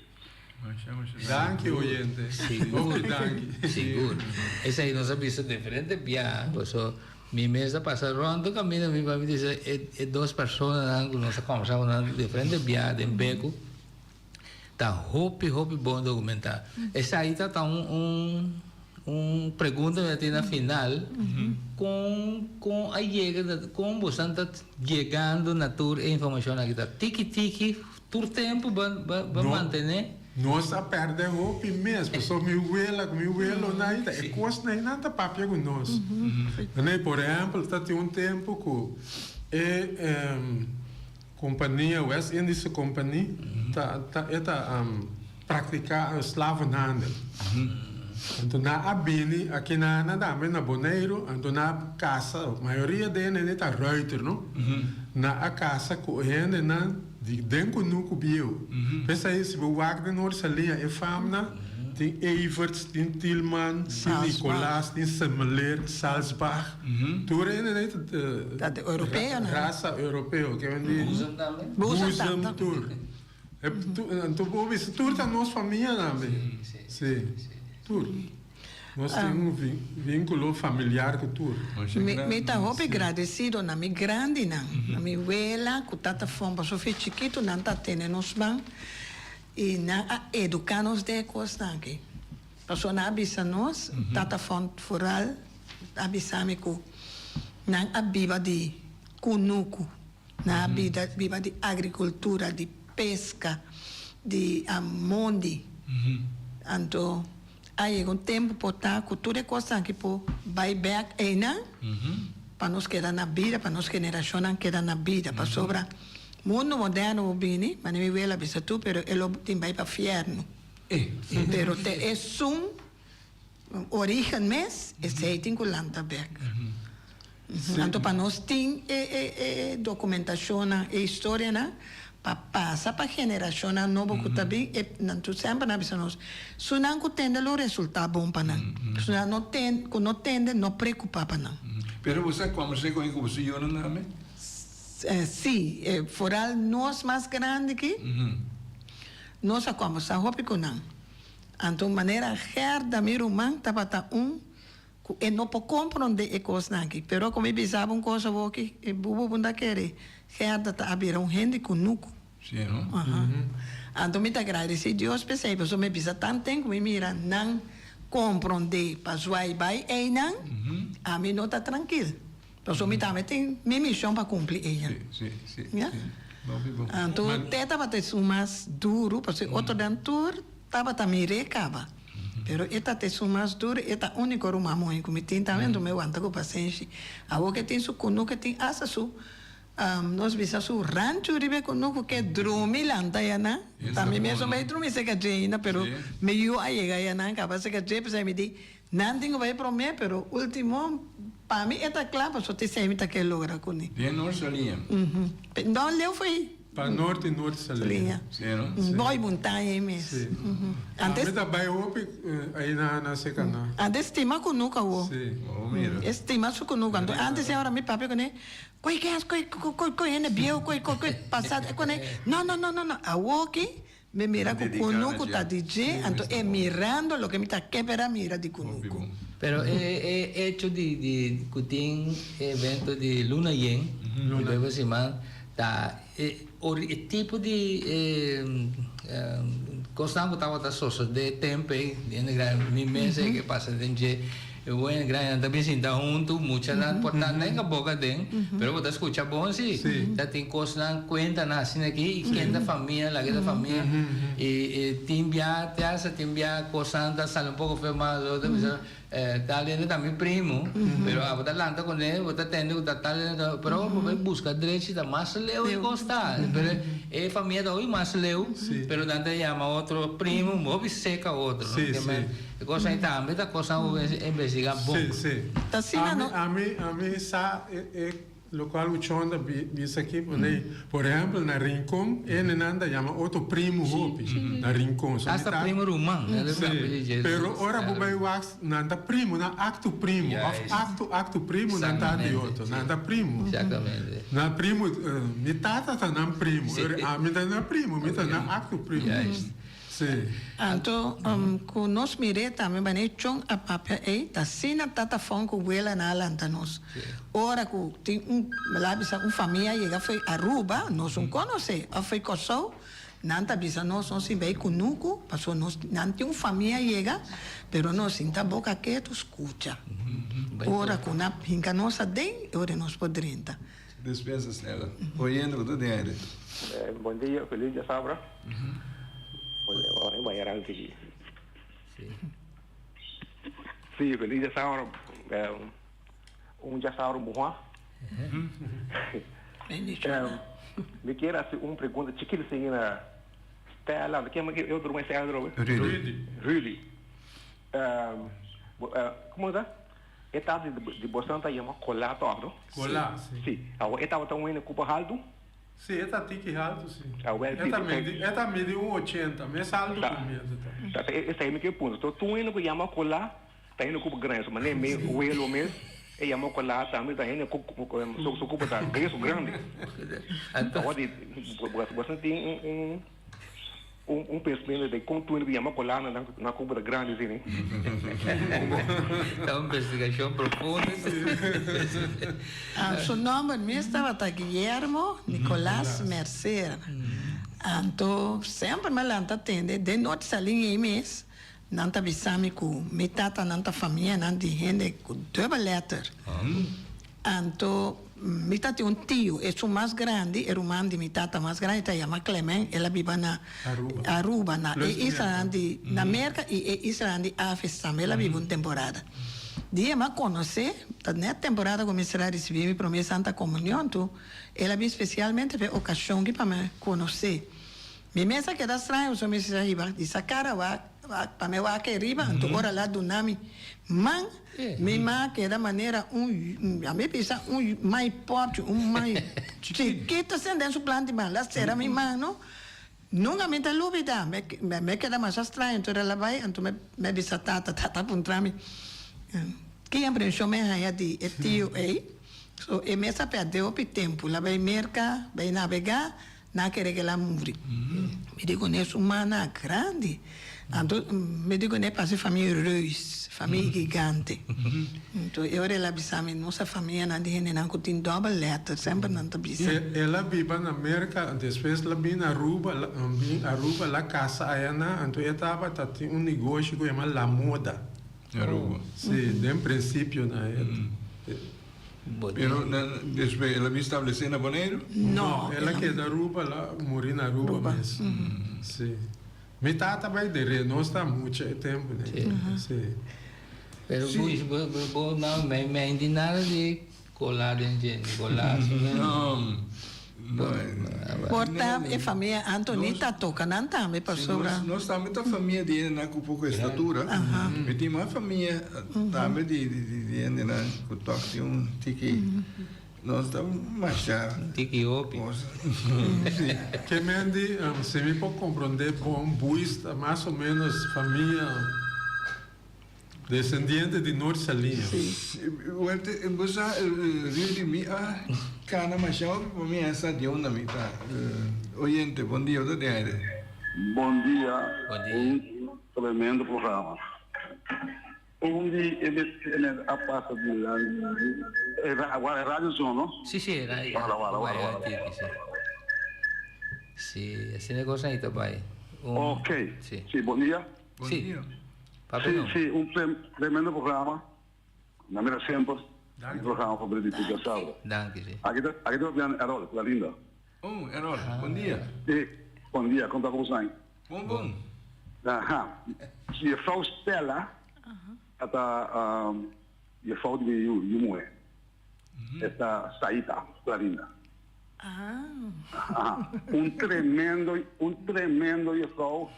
Danke, oyente. Seguro. Danke. Seguro. Essa aí não sabia ser diferente, bia, so mi mesa passa rondo caminho mi vai dizer é duas pessoas que nós conversamos diferente bia de beco tá hope bom documentar essa aí tá um pergunta que na final com a chegada com você está chegando na tua informação aqui tá tiki todo tempo vai manter nós a perde roupa mesmo só meu abuelo naida é coisa nem nada papel com nós por exemplo tá tem tempo que companhia West Indies Company tá praticar escravohandel. Então na abini aqui na Bonaire, então na casa, a maioria deles tá Reuter, não? Na a casa correndo na de dentro no cubio. Pensa isso, o Wagner Norsalia é famna, tem Everts, tem Tillman, tem Nicolas, tem Semmeler, Salzbach. Tu rende da europeu, né? Raça europeu, que é Busam tour. Tu pode ver, tu tá nossa família também. Sim. Tudo. Nós temos vínculo familiar com tudo. Me está muito agradecido na minha grande, na minha abuela, que tata fomos, só foi chiquito, não tá tendo nos ban e na educar-nos de coisa aqui. Passou na avisa nós, tata fomos foral, avisa-me que não a viva de cunuco, na viva de agricultura, de pesca, de amondi. Então aí um tempo para que tudo é coisa que vai back ainda para nos quedar na vida, para nos geração quedar na vida, para sobra mundo moderno bem, mas não vai bisa tu, pero ele tem vai para inferno. Pero te é origem mes é seitin com lanta back. Então para nós tem documentação e história na para passar para a geração nova que também não sempre na visão nós se não tem o resultado bom para nós se não tem não preocupa para nós. Pero você como se com você eu não nome? Sim, fora nós mais grande que nós como sa hopi com nós. Então maneira herda meu irmão tava e não pode compreender a coisa aqui, pero como bisava coisa que e bubu bunda querer herda tá abrir gente com nuco. Sim, não? Então me agradeci Deus pensei, porque me bisa tanto tempo me mira não compreender para zoar vai e não a mim não tá tranquilo. Porque me também tem minha missão para cumprir ela. Sim. Então teta vai ser mais duro, porque outro dantur tava também recaba. Pero esta te mais duro, esta única uma mãe que me tem também do meu anta com paciência. A que tem su cunu que tem asa su nós bisa su rancho ribe cunu que drumi lanta ya na. Também mesmo vai drumi se que jeina, pero me eu a llegar ya na, capaz se que je pues me di, não tenho vai para mim, pero último para mim esta clava só te sei me tá que logra com ni. Bien não salia. Não leu foi para norte salinha. Sim, não? Boy montanha mesmo. Antes da vai hopi aí na secana. Antes estima com nunca o. Sim. Mira. Estima su com nunca. Antes agora me papi com né. Coi ene bio coi passado com né. Não. A walkie me mira com cunuco tá DJ, então é mirando lo que me tá quebra mira de cunuco. Pero hecho de que tem evento de Luna Yen, luego se llama o tipo de coisa que estava da soça de tempo de meses que passa de bueno, grande também se dá muita importante nem a boca den, pero você escuta bom sim, já tem coisa conta nascendo aqui e quem da família, lá que da família e tem via coisa da sala pouco fermado, talento também primo, pero a botar lanta com ele, botar tendo da talento, pero vai buscar direito da mais leu e gostar, pero é família da oi mais leu, pero dante chama outro primo, mobi seca outro, coisa aí também da coisa investigar bom. Sim. A mim sa local uchonda bisa aqui, por exemplo, na Rincón, ele nanda chama outro primo hopi na Rincón. Hasta primo rumão, pero ora bubai wax nanda primo, na acto primo, acto primo nanda de outro, nanda primo. Exatamente. Na primo, mi tata tá na primo, a mi tá na primo, mi tá na acto primo. Então, com nós mire também vai chong a papel aí, tá sina tata fon com ela na lanta nós. Ora que tem lá bisa família chega foi Aruba, nós não conhece, foi Kosovo, Nanta bisa nós se bem conosco, passou nós não tem uma família chega, pero nós sinta boca que tu escuta. Ora com na pinca nossa tem, ora nós podemos. Dispensa, Stella. Oyendo tudo dentro. Bom dia, feliz dia sábado. Vai era aqui. Sim, feliz dia sábado. Dia sábado bom. Me queira assim uma pergunta chiquita assim na Stella, que eu durmo esse ano. Rudy. Como é? Etapa de Boston tá yama colar todo. Colar, sim. A etapa tá indo com alto. Sim, eta tiki alto, sim. Eta mede 1,80, mas alto mesmo. Tá, esse aí me que ponto. Tô tu indo com yama colar, tá indo com grande, mas nem meio o elo mesmo. E yama colar também tá indo com so cubo tá grande. Então, você tem pensamento de como tu indo yama colar na cuba grande, assim. É uma investigação profunda. Seu nome mesmo estava Guillermo Nicolás Mercer. Então, sempre me lanta atende, de noite salinha mês, não tá bisami com metade da família, não de gente com double letter. Então, metade um tio, é o mais grande, é o irmão de metade mais grande, tá chama Clement, ela vive na Aruba, na Islândia, na América e Islândia, África, ela vive uma temporada. Dia me conhece, na temporada começar a receber para minha Santa Comunhão, ela veio especialmente para ocasião que para me conhecer. Me mesa que era estranho, só me disse a cara para me vai que riba, então ora lá do nome, man, me má que da maneira a me pensa mais forte, mais chiquito sem dentro plante mal, lá será me mano. Nunca me tá lúbida, me queda mais estranho, então ela vai, então me disse tata puntrami. Que impressão me há de tio aí, so e mesa perdeu o tempo, lá vai merca, vai navegar, na querer que ela muri. Me digo nesse humana grande, então me digo ne passe família Reus, família gigante. Então eu ela bisame nossa família na de não tem double letter, sempre não tá bisame. Ela vive na América, depois ela vem na Aruba, lá casa aí na, então etapa tá tem um negócio que chama La Moda. Aruba. Sim, de princípio na Pero después ela me estabeleceu na Bonaire? Não, ela que é da Aruba, lá morri na Aruba mesmo. Sim. Me tata vai de não está muito tempo, né? Sim. Pero vos não me indi nada de colar em gente, colar. Não. Porta e família Antonita toca, não também passou. Nós também a família de na com pouca estatura. E tem uma família também de na com toque um tiki. Nós estamos machar. Tiki opi. Que mendi, se me pode compreender bom, buista mais ou menos família descendente de Norte Salinha. Você viu de mim cana machão para mim essa de onda me tá. Oyente, bom dia, tudo bem? Bom dia. Bom dia. Tremendo programa. Onde ele a passa de lá, agora é rádio som, não? Sì, sì, era io. Guarda. Sì, esse negócio aí, tá pai. Ok. Sim, bom dia. Bom dia. Sim, tremendo programa. Na minha sempre, um programa favorito de sábado. Danke, sì. Aqui está Erol, la linda. Erol, bom dia. Bom dia, conta com você. Bom. Je vrouw Stella, dat je vrouw die je moe, esta Saita, la linda. Tremendo je vrouw.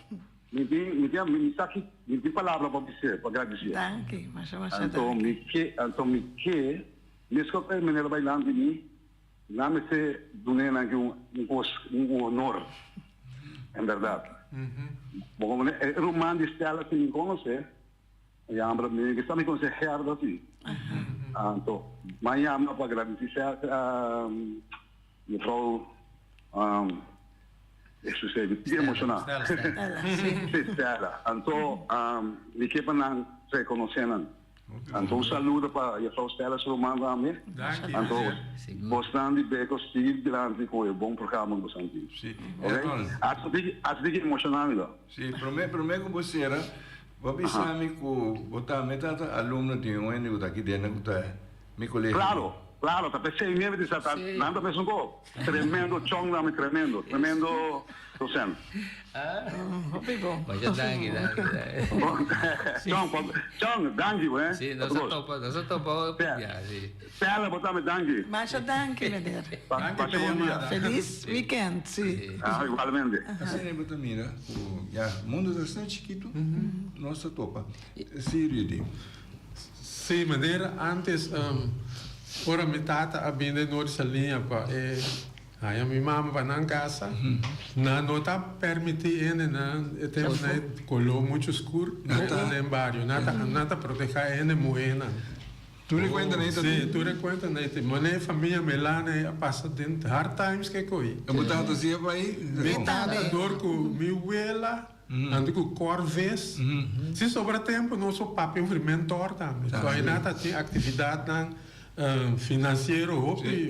Me tem palavra para dizer, para agradecer. Danke, mas então me que mesmo que me vai lá de mim, não me se donena que um honor, é verdade. Bom, é romano de Stella que me conhece, e a ambra me que está me conhecendo assim. Então, mas a ambra para agradecer a vrouw isso é muito emocionante. Stella. Então, me que para não se conhecer. Então, um saludo para a Faustela Solomon também. Então, bastante beco, seguir grande com o bom programa que você tem. Sim. Acho que emocionante. Sim, prometo que você era. Vou pensar que botar metade aluno de um ano aqui dentro do meu colégio. Claro, tá pensando mesmo de estar nada pensando tremendo chong lá, tremendo docente. Mas já dangue. Chong, dangue, ué. Sim, nós topa viagem. Pela botar me dangue. Mas danke, Meder. Feliz weekend, sim. Igualmente. Assim é botar mira, o mundo está tão chiquito, nossa topa. Sírio. Sim, maneira antes ora metade a bem nossa linha para aí a minha mãe vai na casa não está permitindo temos colou muito escuro no barrio nada proteger ele moena tu recuenta nessa sim tu recuenta nessa mas a família melana passa dentro hard times que coi eu botar assim para aí metade dor com minha abuela ando com corves se sobra tempo nosso papo mentor também só aí nada tem atividade financeiro, hopi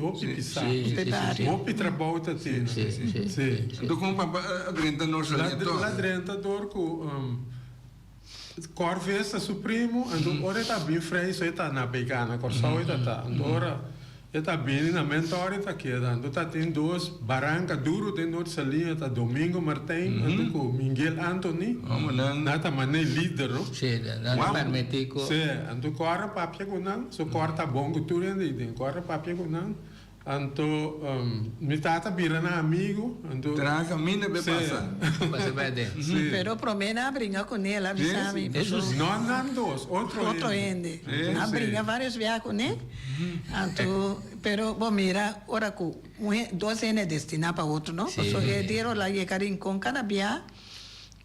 trabalho tem. Sim. Então como adrenta nossa adrentador com corvesa supremo, ando ora tá bem fresco, está na pegana, corção está, ora está bem na mentor está queda, ando tá tem duas barranca duro tem nossa linha, tá Domingo Martin, ando com Miguel Anthony, nada mané líder, não? Sim, não permitico. Sim, ando corre papia com não, so corta bom que tu rende, corre papia com não. Anto mi tata birana amigo, anto traga mina be passa. Você vai dentro. Pero promena brinca com ele, avisame. Não dos, outro ende. A brinca vários via com ele. Anto, pero bom mira, ora com dois ene destina para outro, não? Só que diro lá e carinho com cada via.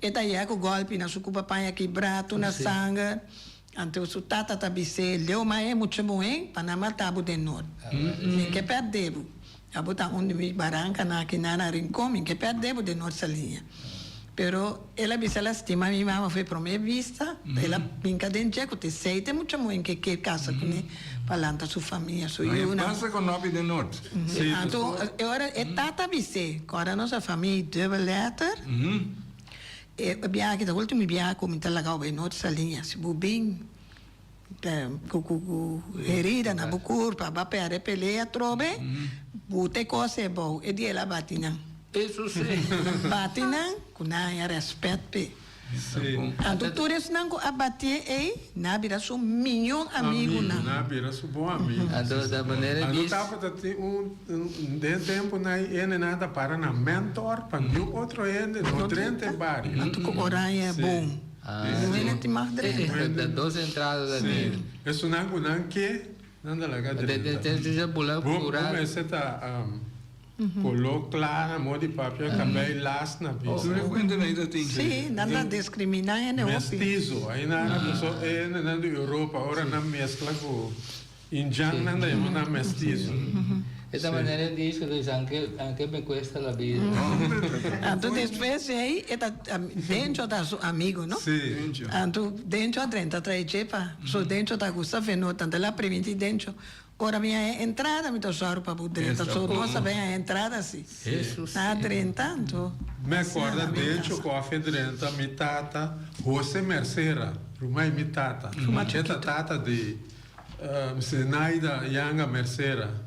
Eta ia com golpe na sucupa panha quebrado na sangue. Então, o tata tabise, leu mais muito bom, hein? Panamá tabu de norte. Que perdeu. A botar onde me barranca na que na rincón, que perdeu de nossa linha. Pero ela bise ela estima minha mãe foi para minha vista, ela pinca dentro que te sei tem muito bom que casa com ele, falando sua família, sua eu passa com nome de norte. Então, agora é tata bise, agora nossa família double letter. Biar kita ultimo biar como está legal bem nossa linha se bubim herida na bucur para baper peleia trobe bute coisa é bom e dia lá batina isso sim batina com na respeito a doutora não abater na vira sua milhão amigo na vira sua bom amigo da maneira disso tava de tempo na ene nada para na mentor para outro ene no trente bar com horário é bom não é te mais da duas entradas da vida isso não que não dá lá de já pular você tá colou clara, modi papel, cabelo las na vida. Você recuenta ainda tem? Sim, nada discriminar é mestizo, aí na pessoa é na Europa, agora na mescla com indiano nada é na mestizo. Essa maneira diz que anche me cuesta la vida. Então depois aí está dentro da seu amigo, não? Sim. Então dentro dentro traz jepa, só dentro da gusta vendo tanto lá preventi dentro. Ora minha entrada me tosoro para poder, só nossa bem a entrada assim. Jesus. Na tanto. Me acorda dentro com a fedrenta mi tata, José Mercera, rumai mi tata. Esta tata de Senaida Yanga Mercera.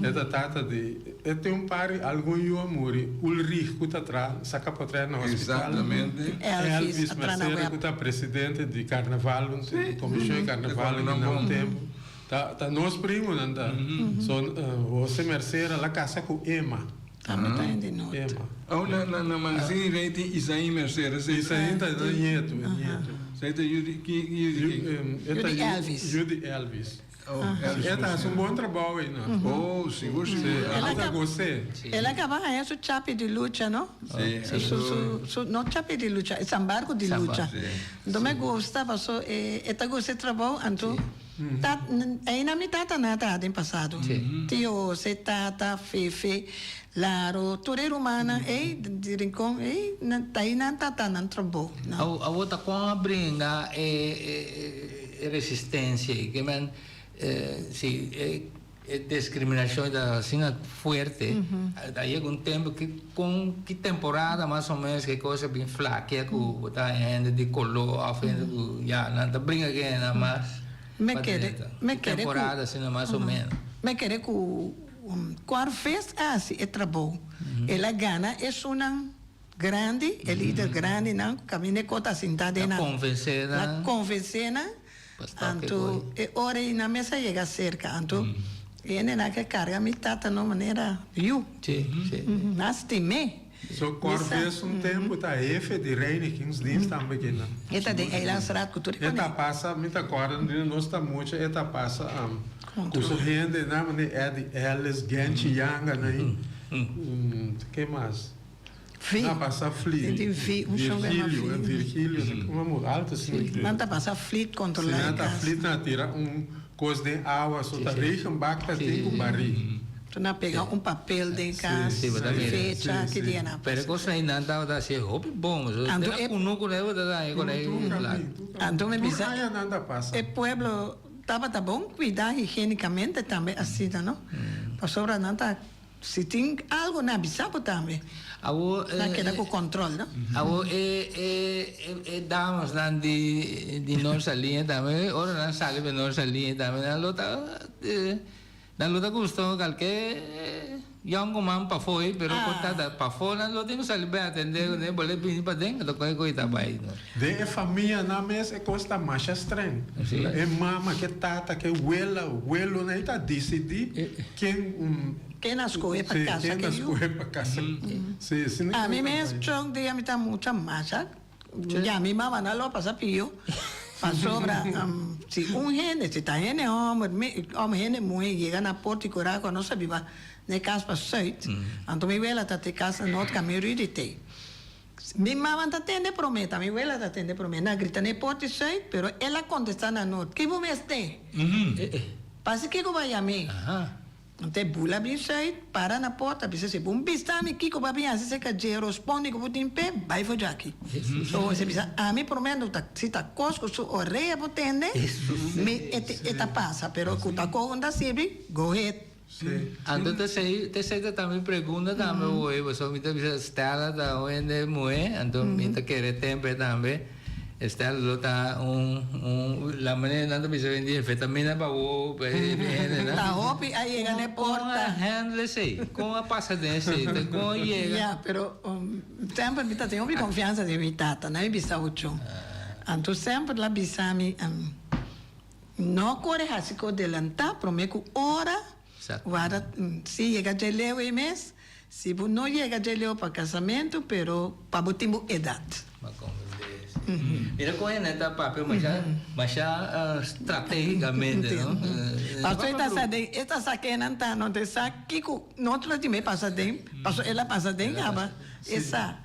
Esta tata de tem par algum eu amori Ulrich que está saca para trás no hospital. Exatamente. Elvis Mercera que está presidente de carnaval, comissão de carnaval em não tempo. Tá nós primos anda. São você Mercera lá casa com Emma. Também tá indo não. Emma. Na mansinha reiti Isaí Mercera. Isaí tá nieto. Seita Judy Elvis. Judy Elvis. Ela faz um bom trabalho aí, não? Oh, seguro. Ela gostei. Ela acaba esse chape de luta, não? Sim. Não chape de luta, é sambarco de luta. Então me gosta, passou, esta gostei trabalho, então aí na minha tata nada tem passado. Tio, se tata, fefe, laro, torre humana, de rincón, aí na tata não trabalho. A outra com a brinca resistência, que man se discriminação da assim forte, aí algum tempo que temporada mais ou menos que coisa bem fraca, que botar ainda de color, ainda já não brinca que ainda mais. Me quer temporada assim mais ou menos. Me quer que quando fez assim é trabalho. Ela gana é uma grande, é líder grande, não, caminha cota sentada na convencena, anto ora na mesa chega cerca, anto ele na que carga me tata de maneira viu. Sim. Nastime. So corves tempo tá F de Reinigingsdienst também que não. Eta de Eilandsraad cultura. Eta passa muita coisa, nós tá muito, eta passa curso rende na maneira de eles gente yanga aí. Que mais? Não passa flit. Virgílio, como alto assim. Não tá passa flit controlar. Não tá flit na tira coisa de água, só tá região bacta tem o barril. Tu não pega papel de casa, fecha, que dia na. Pero coisa ainda não tá assim, hobby bom, mas eu não conheço da aí quando aí lá. Então me bisa. É pueblo tava tá bom cuidar higienicamente também assim, não? Passou para não tá se tem algo na bisapo também. Na queda com controle, não? Awo damas nan di nossa linha também, ora nan sale de nossa linha também, nan luta gostou qualquer young man para foi, pero contada para fora não tem que sair bem atender, né? Boleh vir para dentro, do que coisa vai. De família na mesa é coisa mais estranha. É mama que tata que abuelo né tá decidir quem nasceu é para casa. Quem nasceu é para casa. A mim mesmo, chong dia me tá muita massa. Já me mama na lopa sapio. Passou para se gente, se tá gente homem mulher chega na porta e correr com nossa viva, na casa para seit. Então me vela tá te casa no outro caminho de te. Mi mama tá tende prometa, mi vela tá tende prometa, na grita na porta seit, pero ela contesta na noite. Que vou me este? Passa que vai a mim. Então, bula bem sai, para na porta, precisa ser bom, bista me kiko babi assim se que je responde que botin pé, vai for aqui. So você precisa, a mim prometo tá se tá cosco su orelha botende, me eta passa, pero que tá com onda sempre, go ahead. Então te sei também pergunta também o você me deve estar da onde moe, então me tá querer tempo também. Está lota la maneira não bisa vender anfetamina para o tá hopi aí chega na porta handle sei com a passadense com chega yeah pero sempre me tá tenho confiança de minha tata não me bisa o chão então sempre lá bisa me não corre assim com delanta prometo hora guarda se chega de leu mês se não chega de leu para casamento pero para o tempo idade. Mira com ele tá papel mas já estrategicamente, não? Passou esta saquena não te saque não te time passa dem, passou ela passa dem aba essa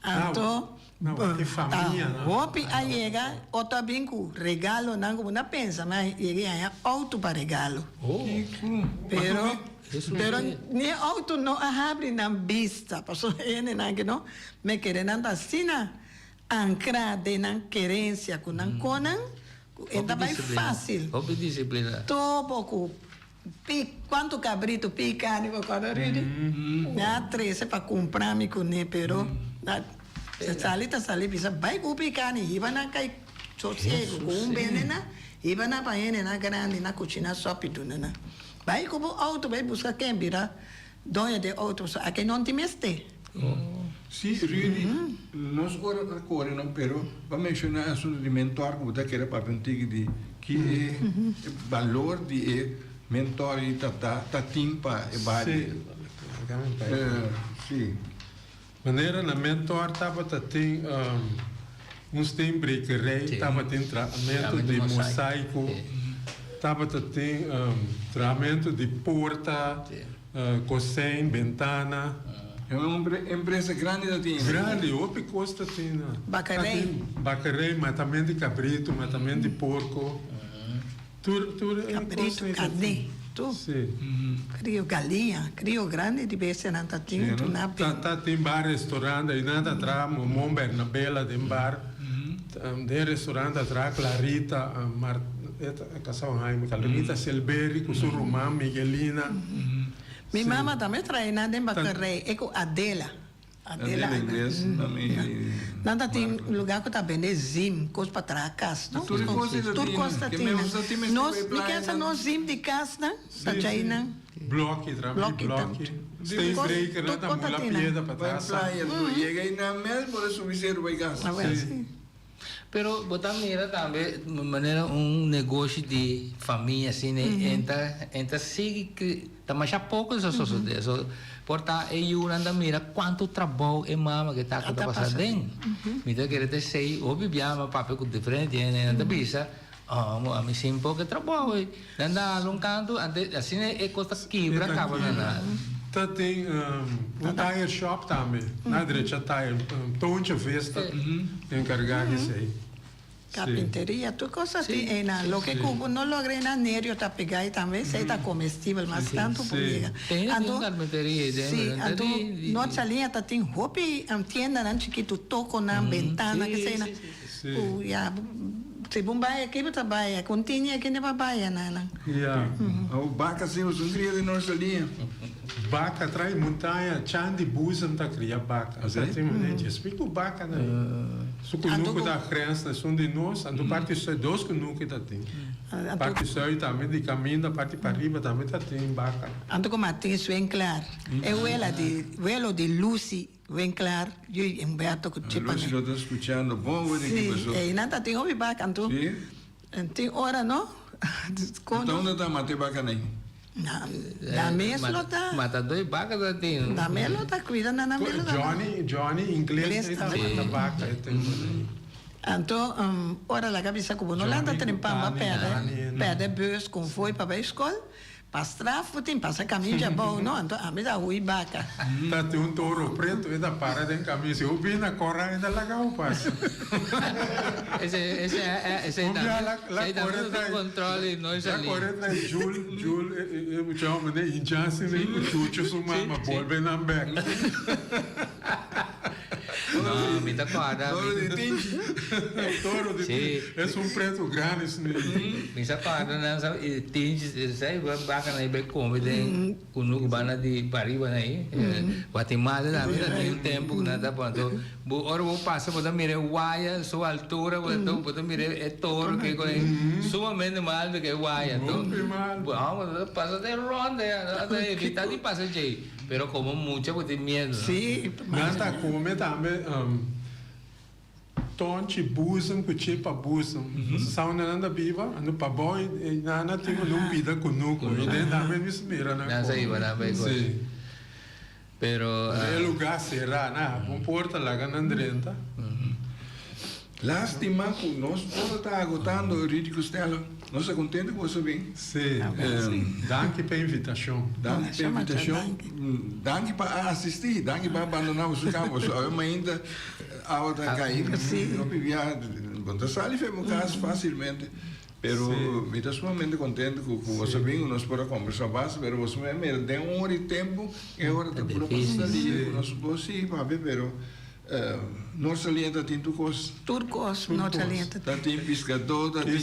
então que família, né? Hopi aí chega outro binco regalo não como na pensa mas chega aí auto para regalo. Pero nem auto não abre na vista, passou ele não me querendo assim ancrada na querência com a conan é bem fácil. Houve disciplina. Todo quanto cabrito pica nem quando rede. Na 13 para comprar me com ne pero sali bisa vai com pica nem iba na cai sossego com benena iba na paene na grande na cozinha só piduna. Vai com o auto vai buscar quem vira doia de auto aqui não te meste. Sì, Rudy, non scorre per cuore, non però, va a menzionare assunto di mentore, come che era proprio antico di chi è il valore di mentore di tatimpa e badi. Sì. Maneira na mentor estava tatim tem breakerei, estava tem tratamento de mosaico, estava tatim tratamento de porta, cozinha, ventana. É uma empresa grande da Tina. Grande, o costa Tina. Bacarei, matamento de cabrito, matamento de porco. Cabrito, carne. Tu? Sim. Crio galinha, crio grande de vez em quando tu na tem bar, restaurante, e nada atrás, Momber na Bela tem bar. De restaurante atrás, Clarita, Casabanhaim, Calamita, Selberry, Cusurumã, Miguelina. Minha mamãe também traz nada em Bacaré, é com Adela. Adela inglês, também. Nada tem lugar que está bem, é Zim, coisa para trás, casa. Tudo costa tem. Nós, me quer nós Zim de casa, né? Sachaina. Bloque, Bloque. Stay breaker, né? Da mula pieda para trás. Chega aí na mesa, por isso o vai casa. Pero botar mira também de maneira negócio de família assim, né? Entra sigue que tá mais a pouco essa sociedade. Portanto, eu anda mira quanto trabalho é mama que tá passando dentro. Mira que ele sei, ou bibiama papel com diferente, né? Anda bisa. A mim sim pouco trabalho. Anda um canto, assim é coisa quebra acaba nada. Tá tem tire shop também. Na direita tire, tonte vesta, encarregado isso aí. Carpinteria, tu coisa tem na lo que cubo não logrei na nério tá pegar e também sei tá comestível, mas tanto podia. Tem carpinteria, sim, nossa linha tá tem roupa tienda nan chiquito toco na ventana que sei na. Se Bombay aqui para trabalhar, continha aqui na Babaia, nana. O Baca sim, os cria de nossa linha. Baca traz montanha, chandi busam tá cria Baca. Explica o Baca né. Suco nunca da criança são de nós, ando parte só dois que nunca tá tem. Parte só também de caminho da parte para riba também tá tem Baca. Ando com Martins bem claro. É o de Lucy bem claro. Eu Humberto que tipo. Lucy lo está escuchando, bom o de que passou. E nada tem hobby Baca, ando. Tem hora não? Então não tá mate Baca nem. Da mesma tá. Mata dois Bacas da tem. Da mesma tá cuida na mesma. Johnny inglês tá Baca tem. Então, ora la cabeça como não anda trempando perde bus com foi para a escola. Pastrafo tem passa caminho já bom, não? Então, a mim dá ui Baca. Tá tem um touro preto e da para de caminho. Se eu vi na corra ainda lá o passo. Esse é da controle nós ali. Agora tá Jul, eu chamo de inchance nem o chucho suma, mas volve na beca. Não, me dá corda. Touro de tinge. Touro de tinge. É um preto grande isso mesmo. Me dá corda, não, tinge, sai Baca na ibe come tem kuno bana de pariba aí. Guatemala também tem um tempo nada ponto. Ora vou passar para mire guaia, sua altura, então para mire é touro que com sumamente mal que guaia. Então, vamos passa de ronda, até evitar de passar aí. Pero como mucho porque medo. Sim, nada come também tonte busam que tipo busam. Sauna nanda viva, ando para boy, nada tem um vida com nuco. E dentro também me mira na. Não sei, vai bem coisa. Pero é lugar será, na, um porta lá ganandrenta. Lástima que nós está agotando o ritmo dela. Não está contente com isso bem? Sim. Danke pela invitação. Danke pela invitação. Danke para assistir. Danke para abandonar o seu campo. Eu ainda a outra cair. Eu vivia contra sali foi um caso facilmente. Pero me está sumamente contente com você bem. Nós podemos conversar bastante, pero você me deu hora de tempo e agora está por passar ali. Nós podemos sim, papi, pero nossa linha está tem turcos, nossa linha está tem pescador, está tem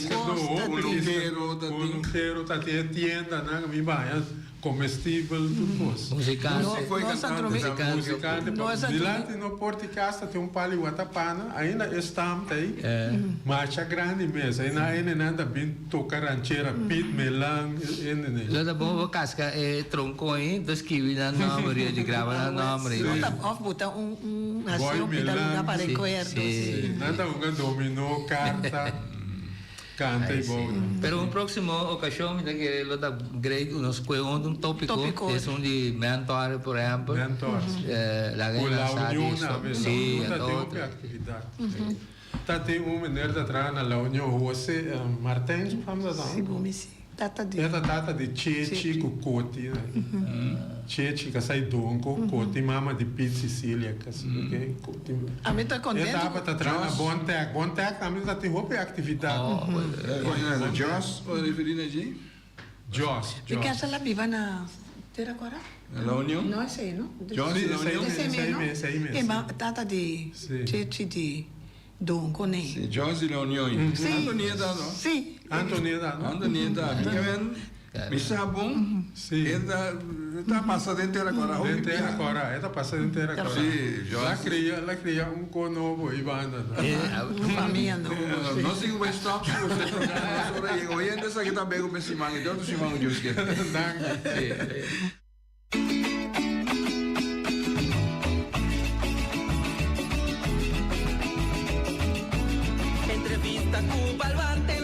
coloqueiro, está tem tienda, né? Me vai comestível, turcos. Musicante. Dilante no Porto de Casta tem pali Guatapana, ainda estampa aí, marcha grande mesmo, ainda nada bem tocar rancheira, pit, melang, Lá da boa casca é tronco aí, dos kiwi na nome de grava na nome. Não tá off botar assim que dá lugar para recolher. Nada dominó, carta. Canta e bom. Pero um próximo ocasião, me que lo da great nos cuento um tópico, é um de mentor, por exemplo. Mentor. La União, sim, tem atividade. Tá tem maneira de entrar na União, você Martins, vamos lá. Sim, data de Chechi com Coti, Chechi que sai donco, Coti mama de Pizza Sicília, que ok. A mim tá contente. Etapa tá traz bom tec, a mim tá tem roupa e atividade. Joss, pode referir a gente? Joss. E que essa lá viva na terra agora? Na União? Não sei, não? Joss, na União? Sei mesmo. É tata de Chechi Don con él. Sí, Jones y la Unión. Sí. Antonieta, ¿no? Sí. Antonieta, ¿no? Antonieta, ¿qué ven? Mi sabón, Sí. está pasada entera agora. De inteira agora, ela passa de inteira agora. Sim, Ela cria conovo e banda. Família não. Não sei como está, se você está sobre aí. Hoje ainda essa aqui também com esse mango, de outro mango de usque. Entrevista Cuba al bartender.